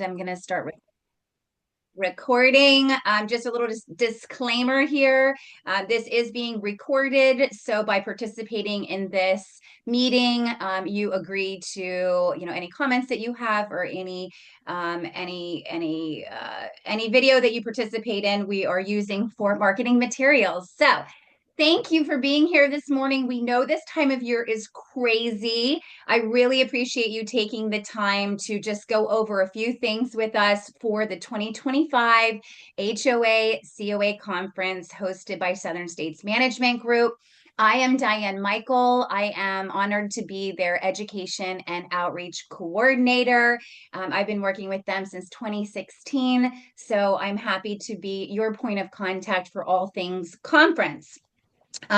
I'm going to start recording. Just a little disclaimer here. This is being recorded. So by participating in this meeting, you agree to, any comments that you have or any video that you participate in, we are using for marketing materials. So thank you for being here this morning. We know this time of year is crazy. I really appreciate you taking the time to just go over a few things with us for the 2025 HOA COA Conference hosted by Southern States Management Group. I am Diane Michael. I am honored to be their education and outreach coordinator. I've been working with them since 2016, so I'm happy to be your point of contact for all things conference.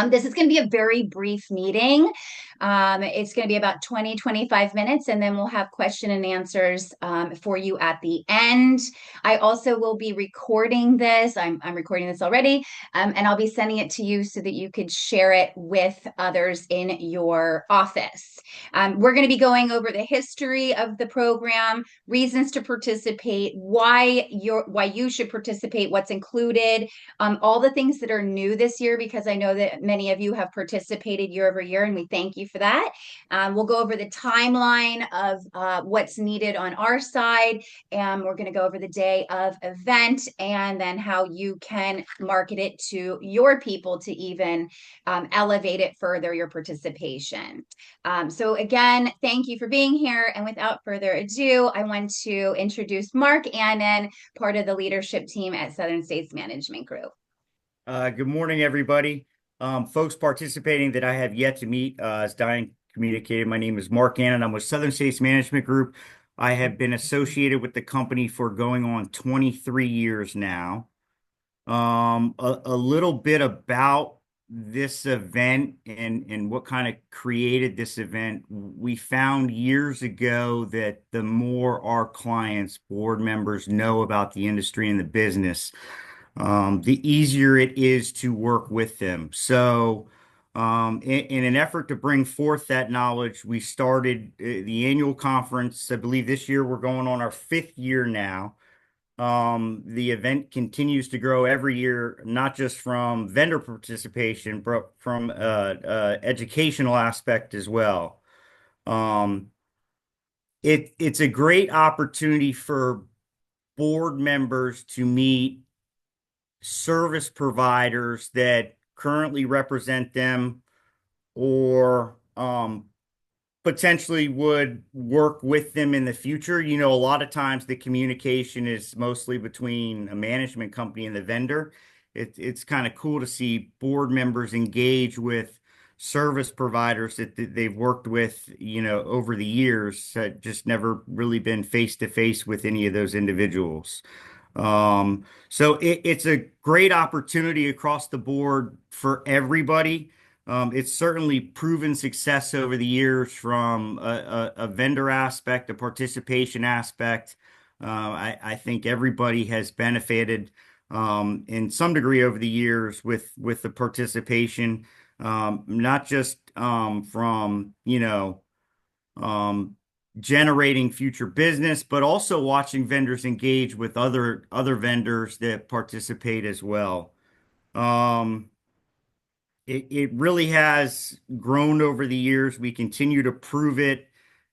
This is going to be a very brief meeting. It's going to be about 20-25 minutes, and then we'll have question and answers for you at the end. I also will be recording this. I'm recording this already, and I'll be sending it to you so that you could share it with others in your office. We're going to be going over the history of the program, reasons to participate, why you should participate, what's included, all the things that are new this year, because I know that many of you have participated year over year, and we thank you for that. We'll go over the timeline of what's needed on our side, and we're going to go over the day of event and then how you can market it to your people to even elevate it further, your participation. So again, thank you for being here. And without further ado, I want to introduce Mark Annon, part of the leadership team at Southern States Management Group. Good morning, everybody. Folks participating that I have yet to meet, as Diane communicated, my name is Mark Annon. I'm with Southern States Management Group. I have been associated with the company for going on 23 years now. A little bit about this event and what kind of created this event. We found years ago that the more our clients, board members know about the industry and the business, the easier it is to work with them. So, in an effort to bring forth that knowledge, we started the annual conference. I believe this year we're going on our 5th year now. The event continues to grow every year, not just from vendor participation, but from educational aspect as well. It's a great opportunity for board members to meet service providers that currently represent them or potentially would work with them in the future. A lot of times the communication is mostly between a management company and the vendor. It's kind of cool to see board members engage with service providers that they've worked with, over the years, just never really been face to face with any of those individuals. So it's a great opportunity across the board for everybody. It's certainly proven success over the years from a vendor aspect, a participation aspect. I think everybody has benefited in some degree over the years with the participation, not just from generating future business, but also watching vendors engage with other vendors that participate as well. It really has grown over the years. We continue to prove it,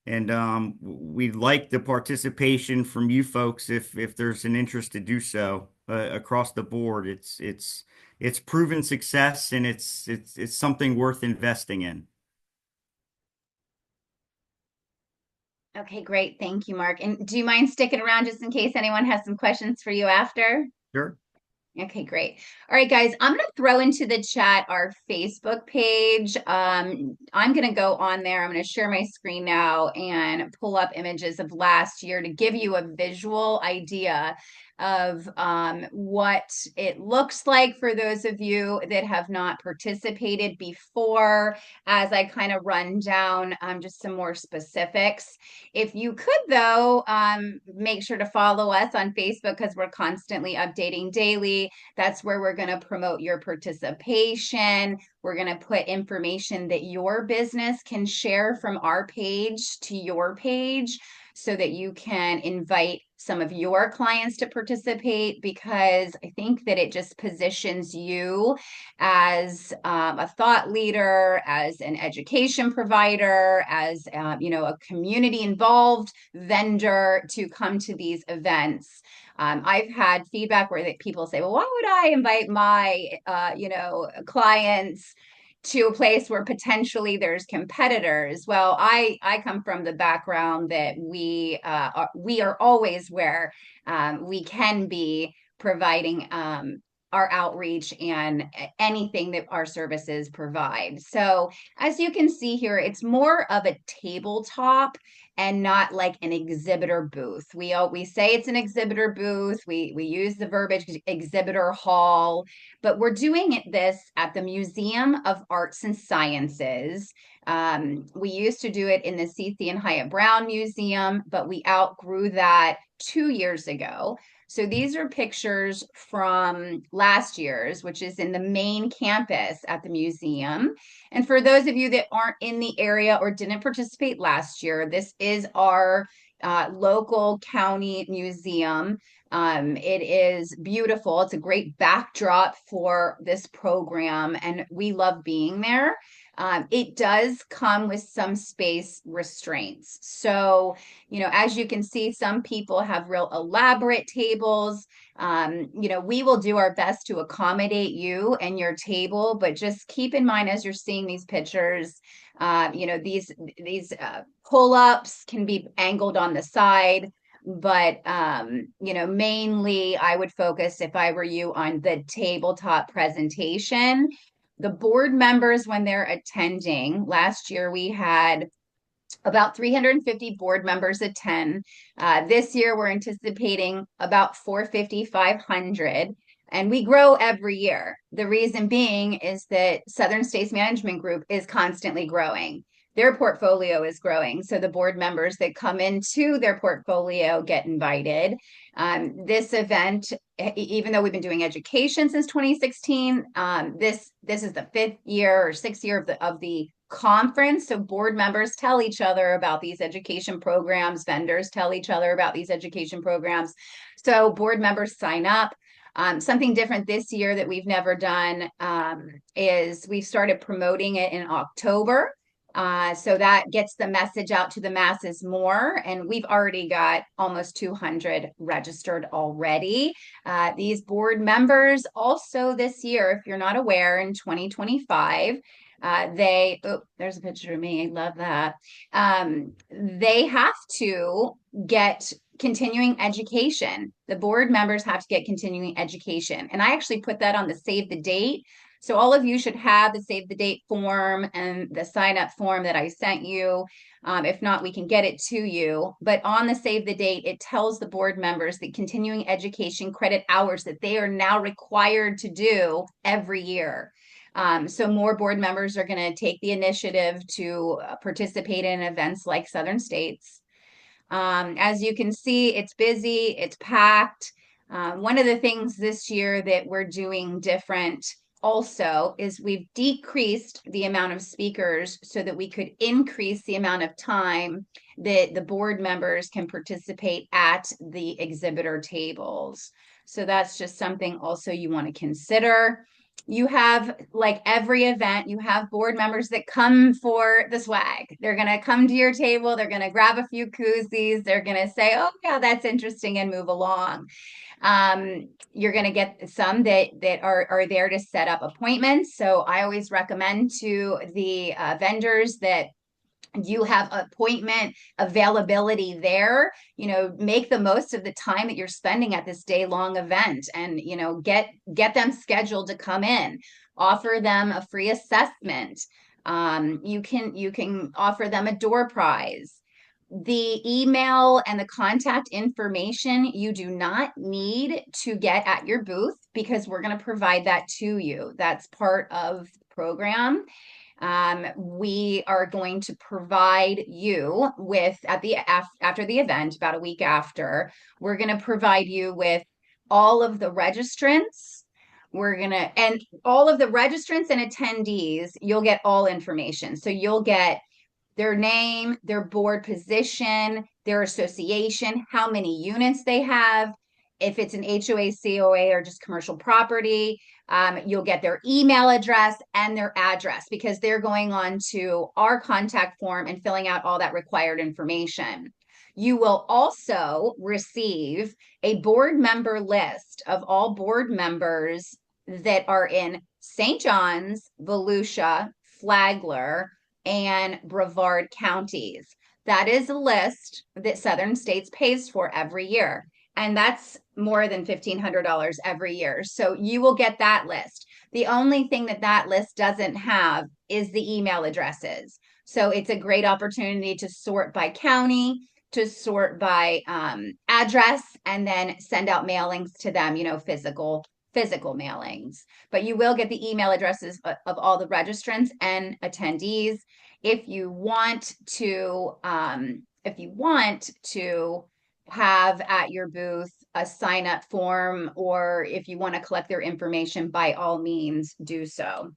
and we'd like the participation from you folks if there's an interest to do so across the board. It's proven success, and it's something worth investing in. Okay, great. Thank you, Mark. And do you mind sticking around just in case anyone has some questions for you after? Sure. Okay, great. All right, guys, I'm going to throw into the chat our Facebook page. I'm going to go on there. I'm going to share my screen now and pull up images of last year to give you a visual idea of what it looks like for those of you that have not participated before, as I kind of run down just some more specifics. If you could, though, make sure to follow us on Facebook because we're constantly updating daily. That's where we're going to promote your participation. We're going to put information that your business can share from our page to your page so that you can invite some of your clients to participate, because I think that it just positions you as a thought leader, as an education provider, as a community involved vendor to come to these events. I've had feedback where people say, well, why would I invite my clients to a place where potentially there's competitors? Well, I come from the background that we are always where we can be providing our outreach and anything that our services provide. So as you can see here, it's more of a tabletop and not like an exhibitor booth. We say it's an exhibitor booth. We use the verbiage exhibitor hall, but we're doing this at the Museum of Arts and Sciences. We used to do it in the C.C. and Hyatt Brown Museum, but we outgrew that 2 years ago. So these are pictures from last year's, which is in the main campus at the museum. And for those of you that aren't in the area or didn't participate last year, this is our local county museum. It is beautiful. It's a great backdrop for this program, and we love being there. It does come with some space restraints. So, as you can see, some people have real elaborate tables. We will do our best to accommodate you and your table, but just keep in mind as you're seeing these pictures, these pull-ups can be angled on the side. But mainly I would focus, if I were you, on the tabletop presentation. The board members, when they're attending, last year we had about 350 board members attend. This year we're anticipating about 450, 500, and we grow every year. The reason being is that Southern States Management Group is constantly growing. Their portfolio is growing. So the board members that come into their portfolio get invited. This event, even though we've been doing education since 2016, this is the 5th year or 6th year of the conference. So board members tell each other about these education programs, vendors tell each other about these education programs. So board members sign up. Something different this year that we've never done is we started promoting it in October. So that gets the message out to the masses more. And we've already got almost 200 registered already. These board members also this year, if you're not aware, in 2025, there's a picture of me. I love that. They have to get continuing education. The board members have to get continuing education. And I actually put that on the save the date. So all of you should have the save the date form and the sign up form that I sent you. If not, we can get it to you. But on the save the date, it tells the board members the continuing education credit hours that they are now required to do every year. So more board members are going to take the initiative to participate in events like Southern States. As you can see, it's busy, it's packed. One of the things this year that we're doing different also is we've decreased the amount of speakers so that we could increase the amount of time that the board members can participate at the exhibitor tables. So that's just something also you want to consider. You have, like every event, you have board members that come for the swag. They're going to come to your table. They're going to grab a few koozies. They're going to say, oh, yeah, that's interesting, and move along. You're going to get some that are there to set up appointments. So I always recommend to the vendors that you have appointment availability there. Make the most of the time that you're spending at this day-long event, and get them scheduled to come in. Offer them a free assessment. You can offer them a door prize. The email and the contact information you do not need to get at your booth, because we're going to provide that to you. That's part of the program. We are going to provide you with, after the event, about a week after, we're going to provide you with all of the registrants. And all of the registrants and attendees, you'll get all information. So you'll get their name, their board position, their association, how many units they have, if it's an HOA, COA, or just commercial property. You'll get their email address and their address because they're going on to our contact form and filling out all that required information. You will also receive a board member list of all board members that are in St. John's, Volusia, Flagler, and Brevard counties. That is a list that Southern States pays for every year. And that's more than $1,500 every year. So you will get that list. The only thing that that list doesn't have is the email addresses. So it's a great opportunity to sort by county, to sort by address, and then send out mailings to them, physical mailings. But you will get the email addresses of all the registrants and attendees. If you want to have at your booth a sign up form, or if you want to collect their information, by all means do so.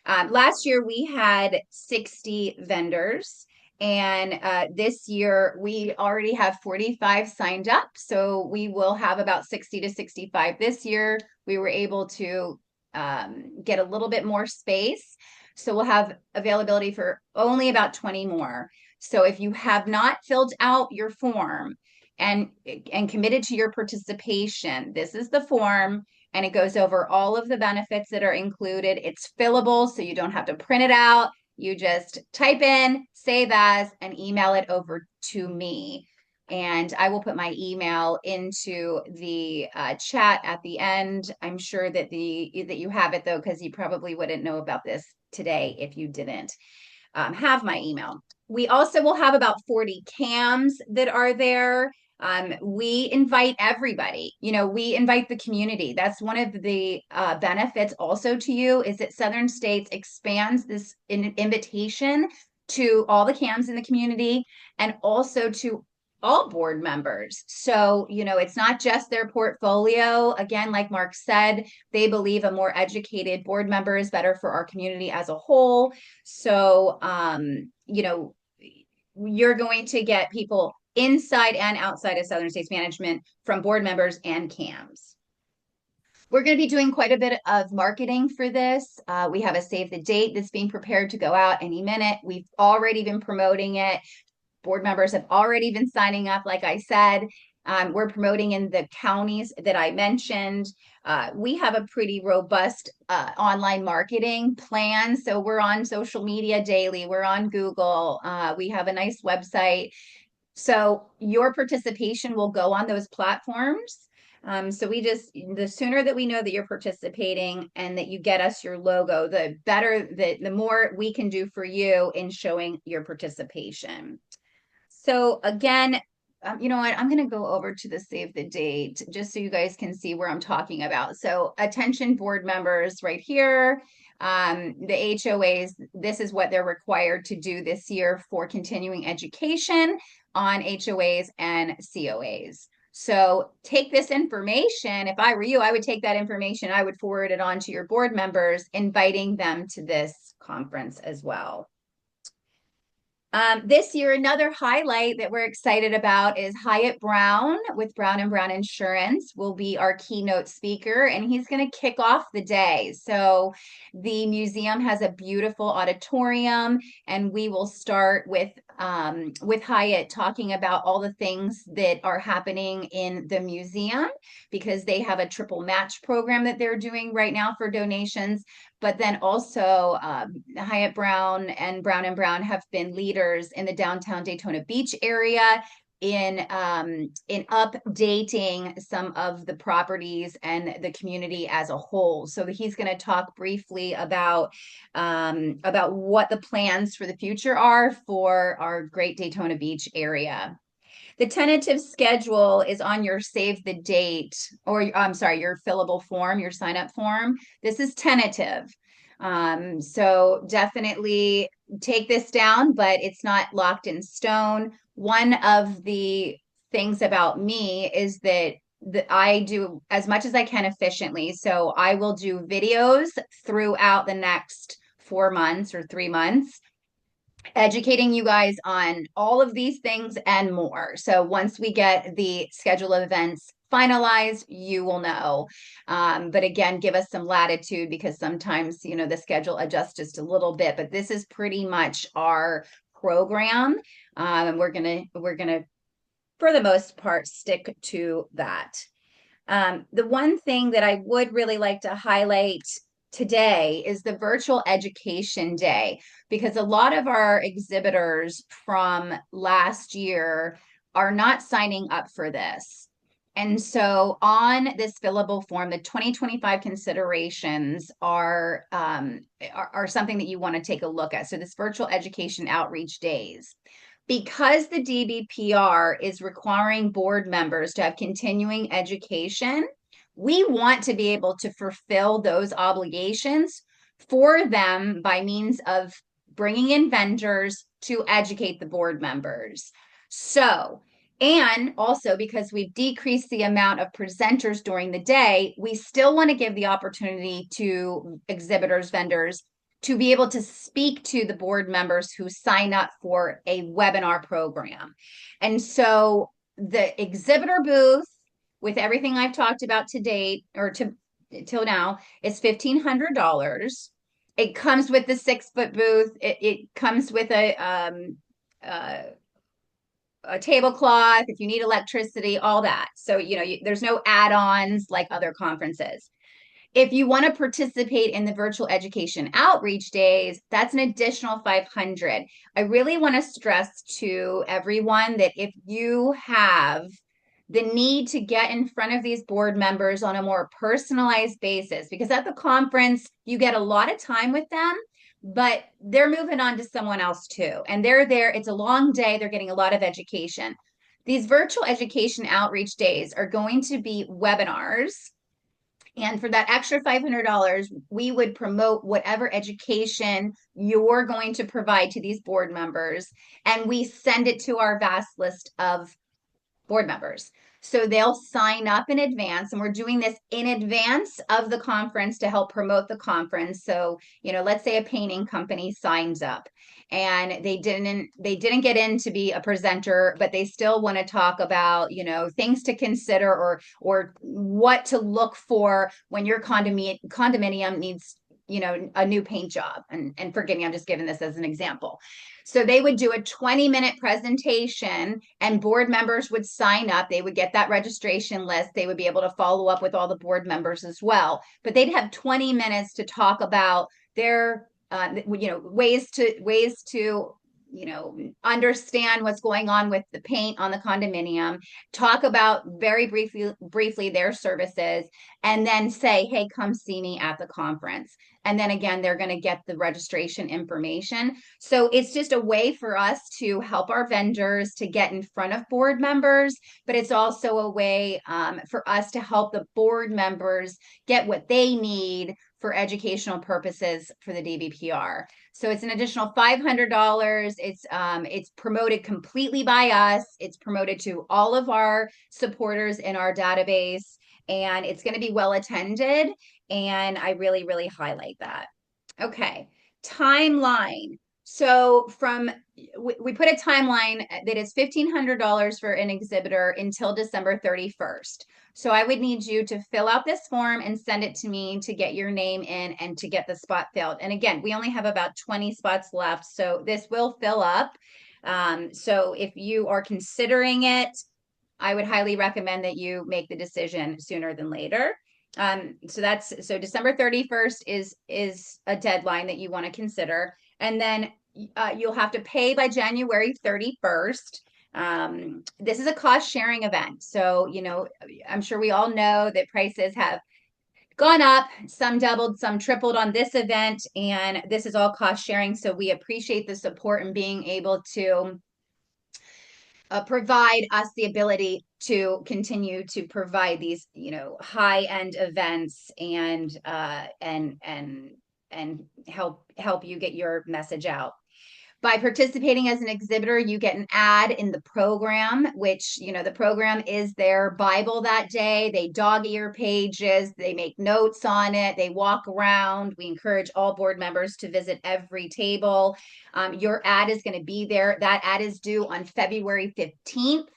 Last year we had 60 vendors, and this year we already have 45 signed up. So we will have about 60 to 65 this year. We were able to get a little bit more space. So we'll have availability for only about 20 more. So if you have not filled out your form and committed to your participation, this is the form, and it goes over all of the benefits that are included. It's fillable, so you don't have to print it out. You just type in, save as, and email it over to me. And I will put my email into the chat at the end. I'm sure that you have it, though, because you probably wouldn't know about this today if you didn't have my email. We also will have about 40 CAMs that are there. We invite everybody, we invite the community. That's one of the benefits also to you, is that Southern States expands this invitation to all the CAMs in the community and also to all board members. So, it's not just their portfolio. Again, like Mark said, they believe a more educated board member is better for our community as a whole. So, you're going to get people inside and outside of Southern States Management from board members and CAMs. We're going to be doing quite a bit of marketing for this. We have a save the date that's being prepared to go out any minute. We've already been promoting it. Board members have already been signing up, like I said. We're promoting in the counties that I mentioned. We have a pretty robust online marketing plan. So we're on social media daily. We're on Google. We have a nice website. So your participation will go on those platforms. So the sooner that we know that you're participating and that you get us your logo, the better, the more we can do for you in showing your participation. So again, you know what, I'm going to go over to the save the date just so you guys can see where I'm talking about. So attention board members right here, the HOAs, this is what they're required to do this year for continuing education on HOAs and COAs. So take this information. If I were you, I would take that information, I would forward it on to your board members, inviting them to this conference as well. This year, another highlight that we're excited about is Hyatt Brown with Brown & Brown Insurance will be our keynote speaker, and he's going to kick off the day. So the museum has a beautiful auditorium, and we will start with Hyatt talking about all the things that are happening in the museum, because they have a triple match program that they're doing right now for donations. But then also Hyatt Brown and Brown & Brown have been leaders in the downtown Daytona Beach area in updating some of the properties and the community as a whole. So he's going to talk briefly about what the plans for the future are for our great Daytona Beach area. The tentative schedule is on your save the date, or I'm sorry, your fillable form, your sign up form. This is tentative. So definitely take this down, but it's not locked in stone. One of the things about me is that I do as much as I can efficiently. So I will do videos throughout the next 4 months or 3 months. educating you guys on all of these things and more. So once we get the schedule of events finalized, you will know. But again, give us some latitude because sometimes, the schedule adjusts just a little bit, but this is pretty much our program. And we're gonna, for the most part, stick to that. The one thing that I would really like to highlight today is the virtual education day, because a lot of our exhibitors from last year are not signing up for this. And so on this fillable form, the 2025 considerations are something that you want to take a look at. So this virtual education outreach days. Because the DBPR is requiring board members to have continuing education, we want to be able to fulfill those obligations for them by means of bringing in vendors to educate the board members. So, and also because we've decreased the amount of presenters during the day, we still want to give the opportunity to exhibitors, vendors to be able to speak to the board members who sign up for a webinar program. And so the exhibitor booth, with everything I've talked about to date or till now, is $1,500. It comes with the 6-foot booth. It comes with a tablecloth if you need electricity, all that. So there's no add-ons like other conferences. If you want to participate in the virtual education outreach days, that's an additional 500. I really want to stress to everyone that if you have the need to get in front of these board members on a more personalized basis, because at the conference, you get a lot of time with them, but they're moving on to someone else too. And they're there. It's a long day. They're getting a lot of education. These virtual education outreach days are going to be webinars, and for that extra $500, we would promote whatever education you're going to provide to these board members. And we send it to our vast list of board members. So they'll sign up in advance, and we're doing this in advance of the conference to help promote the conference. So, let's say a painting company signs up and they didn't get in to be a presenter, but they still want to talk about, things to consider or what to look for when your condominium needs, a new paint job. And forgive me, I'm just giving this as an example. So they would do a 20-minute presentation and board members would sign up. They would get that registration list. They would be able to follow up with all the board members as well. But they'd have 20 minutes to talk about their ways to understand what's going on with the paint on the condominium, talk about very briefly their services, and then say, hey, come see me at the conference. And then again, they're going to get the registration information. So it's just a way for us to help our vendors to get in front of board members, but it's also a way for us to help the board members get what they need for educational purposes for the DBPR. So it's an additional $500. It's promoted completely by us. It's promoted to all of our supporters in our database, and it's going to be well attended. And I really, really highlight that. Okay, timeline. So we put a timeline that is $1,500 for an exhibitor until December 31st. So I would need you to fill out this form and send it to me to get your name in and to get the spot filled. And again, we only have about 20 spots left, so this will fill up. So if you are considering it, I would highly recommend that you make the decision sooner than later. So December 31st is a deadline that you want to consider. And then you'll have to pay by January 31st. This is a cost sharing event. So, I'm sure we all know that prices have gone up, some doubled, some tripled on this event, and this is all cost sharing. So we appreciate the support and being able to provide us the ability to continue to provide these, high-end events and help you get your message out. By participating as an exhibitor, you get an ad in the program, which, the program is their Bible that day. They dog ear pages, they make notes on it, they walk around. We encourage all board members to visit every table. Your ad is going to be there. That ad is due on February 15th.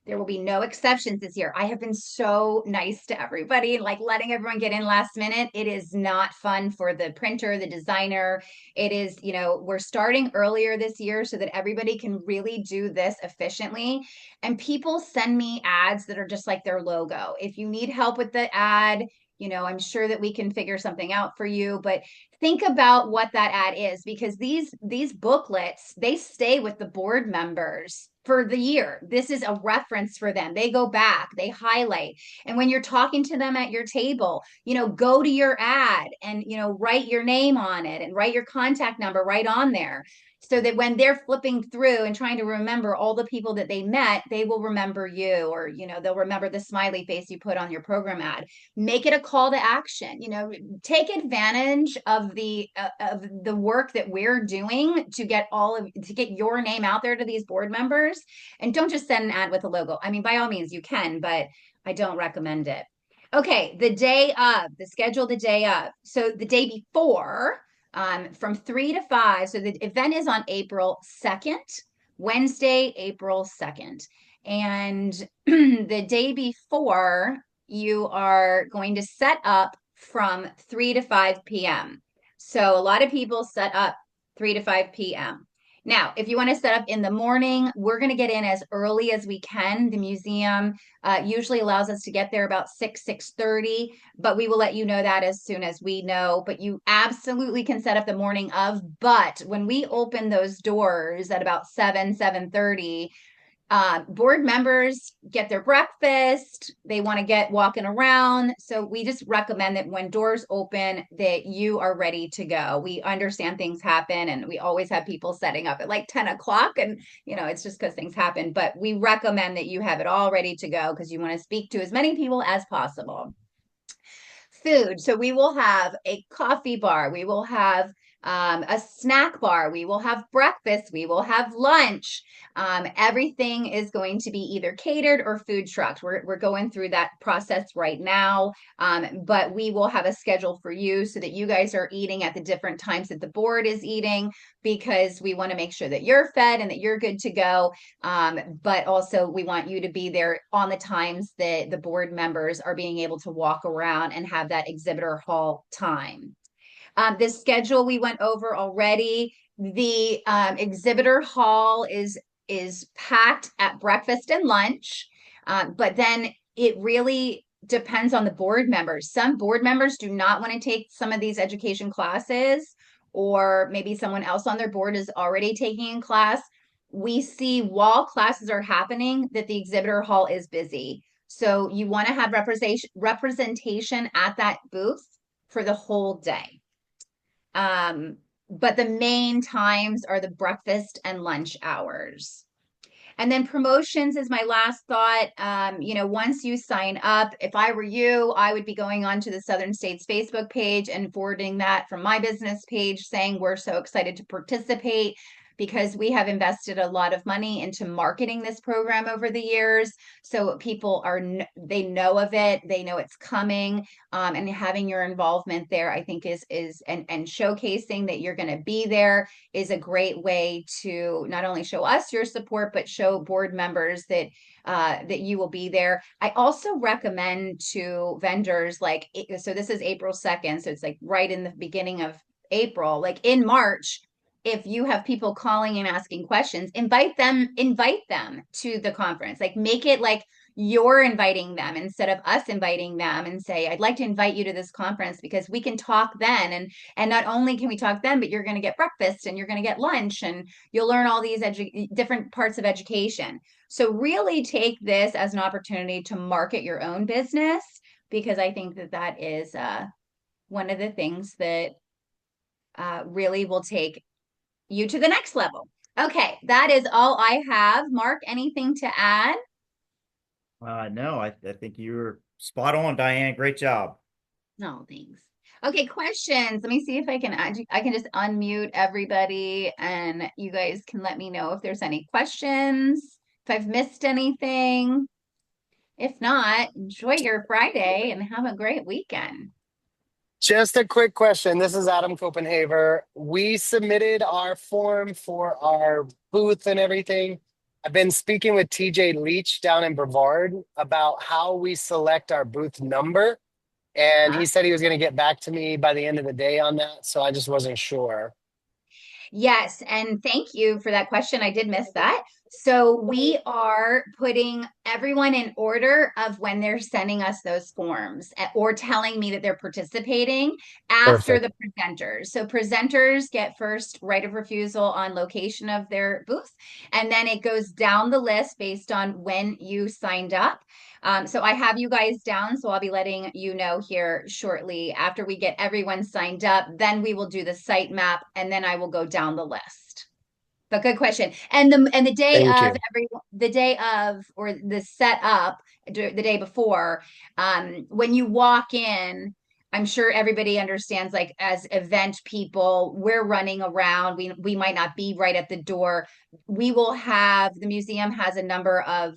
There will be no exceptions this year. I have been so nice to everybody, like letting everyone get in last minute. It is not fun for the printer, the designer. It is, we're starting earlier this year so that everybody can really do this efficiently. And people send me ads that are just like their logo. If you need help with the ad, I'm sure that we can figure something out for you, but think about what that ad is, because these booklets, they stay with the board members for the year. This is a reference for them. They go back, they highlight. And when you're talking to them at your table, go to your ad and, write your name on it and write your contact number right on there, so that when they're flipping through and trying to remember all the people that they met, they will remember you, or, they'll remember the smiley face you put on your program ad. Make it a call to action. Take advantage of the work that we're doing to get your name out there to these board members. And don't just send an ad with a logo. I mean, by all means you can, but I don't recommend it. Okay, the schedule the day of. So the day before, from 3 to 5. So the event is on April 2nd, Wednesday, April 2nd. And the day before, you are going to set up from 3 to 5 p.m. So a lot of people set up 3 to 5 p.m. Now, if you want to set up in the morning, we're going to get in as early as we can. The museum usually allows us to get there about 6:30, but we will let you know that as soon as we know. But you absolutely can set up the morning of. But when we open those doors at about 7:30, board members get their breakfast. They want to get walking around. So we just recommend that when doors open, that you are ready to go. We understand things happen, and we always have people setting up at like 10 o'clock. And, it's just because things happen. But we recommend that you have it all ready to go, because you want to speak to as many people as possible. Food. So we will have a coffee bar. We will have a snack bar. We will have breakfast. We will have lunch. Everything is going to be either catered or food trucked. We're going through that process right now, but we will have a schedule for you so that you guys are eating at the different times that the board is eating, because we want to make sure that you're fed and that you're good to go. But also we want you to be there on the times that the board members are being able to walk around and have that exhibitor hall time. The schedule we went over already. The exhibitor hall is packed at breakfast and lunch, but then it really depends on the board members. Some board members do not want to take some of these education classes, or maybe someone else on their board is already taking a class. We see while classes are happening that the exhibitor hall is busy. So you want to have representation at that booth for the whole day. But the main times are the breakfast and lunch hours. And then promotions is my last thought. Once you sign up, if I were you, I would be going on to the Southern States Facebook page and forwarding that from my business page, saying we're so excited to participate, because we have invested a lot of money into marketing this program over the years. So people they know of it, they know it's coming, and having your involvement there, I think and showcasing that you're going to be there is a great way to not only show us your support, but show board members that you will be there. I also recommend to vendors, so this is April 2nd, so it's like right in the beginning of April, like in March. If you have people calling and asking questions, invite them to the conference. Like, make it like you're inviting them instead of us inviting them, and say, I'd like to invite you to this conference because we can talk then. And not only can we talk then, but you're going to get breakfast and you're going to get lunch, and you'll learn all these different parts of education. So really take this as an opportunity to market your own business, because I think that is one of the things that really will take you to the next level. Okay, that is all I have. Mark, anything to add? No, I think you were spot on, Diane. Great job. No, thanks. Okay, questions. Let me see if I can I can just unmute everybody and you guys can let me know if there's any questions, if I've missed anything. If not, enjoy your Friday and have a great weekend. Just a quick question. This is Adam Copenhaver. We submitted our form for our booth and everything. I've been speaking with TJ Leach down in Brevard about how we select our booth number. And he said he was going to get back to me by the end of the day on that. So I just wasn't sure. Yes, and thank you for that question. I did miss that. So we are putting everyone in order of when they're sending us those forms or telling me that they're participating after Perfect. the presenters. So presenters get first right of refusal on location of their booth, and then it goes down the list based on when you signed up. So I have you guys down, so I'll be letting you know here shortly after we get everyone signed up. Then we will do the site map, and then I will go down the list. But good question. And the day Thank of you. the day of or the setup the day before, when you walk in, I'm sure everybody understands, like as event people, we're running around. We might not be right at the door. We will have the museum has a number of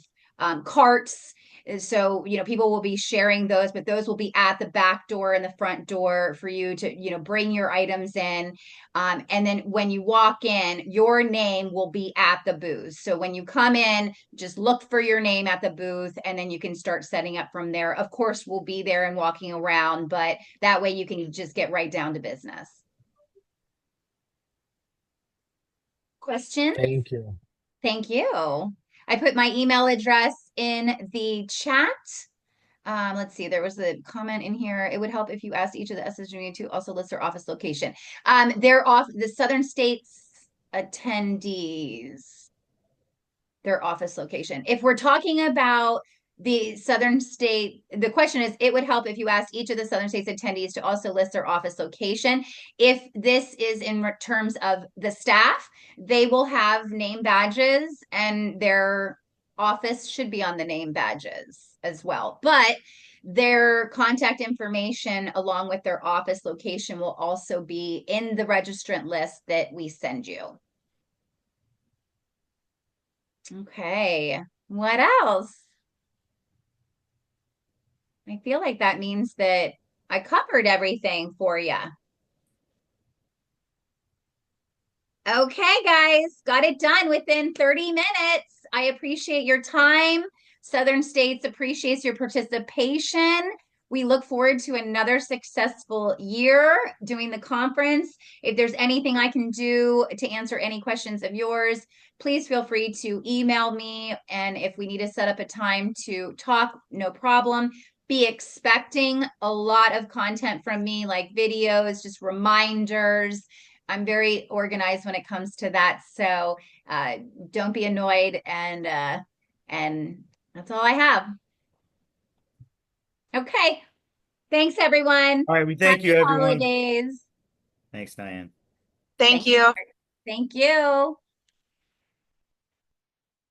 carts. So, people will be sharing those, but those will be at the back door and the front door for you to, bring your items in. And then when you walk in, your name will be at the booth. So when you come in, just look for your name at the booth and then you can start setting up from there. Of course, we'll be there and walking around, but that way you can just get right down to business. Questions? Thank you. Thank you. I put my email address in the chat. Let's see, there was a comment in here. It would help if you asked each of the SSG to also list their office location. They're off the Southern States attendees, their office location. If we're talking about the Southern State, the question is, it would help if you asked each of the Southern States attendees to also list their office location. If this is in terms of the staff, they will have name badges and their office should be on the name badges as well. But their contact information along with their office location will also be in the registrant list that we send you. Okay. What else? I feel like that means that I covered everything for you. Okay, guys, got it done within 30 minutes. I appreciate your time. Southern States appreciates your participation. We look forward to another successful year doing the conference. If there's anything I can do to answer any questions of yours, please feel free to email me. And if we need to set up a time to talk, no problem. Be expecting a lot of content from me, like videos, just reminders. I'm very organized when it comes to that. So don't be annoyed. And that's all I have. Okay. Thanks, everyone. All right, we thank Happy you, everyone. holidays. Thanks, Diane. Thank Thank you. you. Thank you.